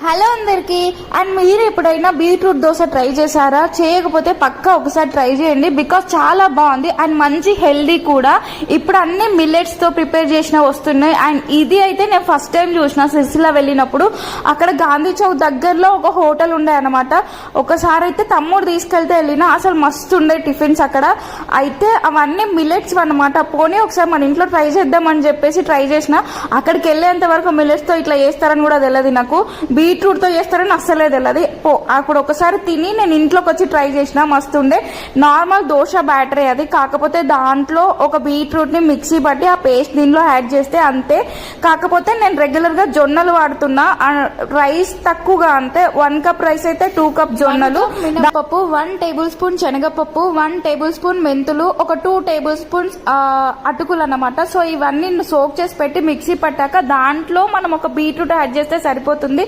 Hello అందరికి. And మీరు ఎప్పుడైనా బీట్రూట్ దోశ ట్రై చేశారా? చేయకపోతే పక్కా ఒకసారి ట్రై చేయండి, బికాస్ చాలా బాగుంది అండ్ మంచి హెల్దీ కూడా. ఇప్పుడు అన్ని మిల్లెట్స్ తో ప్రిపేర్ చేసిన వస్తున్నాయి. అండ్ ఇది అయితే నేను ఫస్ట్ టైం చూసిన. సిరిసిల్ల వెళ్ళినప్పుడు అక్కడ గాంధీ చౌక్ దగ్గరలో ఒక హోటల్ ఉండే అనమాట. ఒకసారి అయితే తమ్ముడు తీసుకెళ్తే వెళ్ళిన, అసలు మస్తు ఉండే టిఫిన్స్ అక్కడ. అయితే అవన్నీ మిల్లెట్స్ అనమాట. పోనీ ఒకసారి మన ఇంట్లో ట్రై చేద్దామని చెప్పేసి ట్రై చేసిన. అక్కడికి వెళ్ళేంత వరకు మిల్లెట్స్ తో ఇట్లా చేస్తారని కూడా తెలియదు నాకు. బీట్రూట్ తో చేస్తారని అస్సలే తెలియదు. అప్పుడు ఒకసారి తిని నేను ఇంట్లోకి వచ్చి ట్రై చేసిన, మస్తు ఉండే. నార్మల్ దోశ బ్యాటరీ అది, కాకపోతే దాంట్లో ఒక బీట్రూట్ ని మిక్సీ పట్టి ఆ పేస్ట్ దీనిలో యాడ్ చేస్తే అంతే. కాకపోతే నేను రెగ్యులర్ గా జొన్నలు వాడుతున్నా, రైస్ తక్కువగా, అంతే. 1 కప్ రైస్ అయితే 2 కప్ జొన్నలు, మినపప్పు 1 టేబుల్ స్పూన్, శనగపప్పు 1 టేబుల్ స్పూన్, మెంతులు ఒక 2 టేబుల్ స్పూన్స్ అటుకులు అన్నమాట. సో ఇవన్నీ సోక్ చేసి పెట్టి మిక్సీ పట్టాక దాంట్లో మనం ఒక బీట్రూట్ యాడ్ చేస్తే సరిపోతుంది.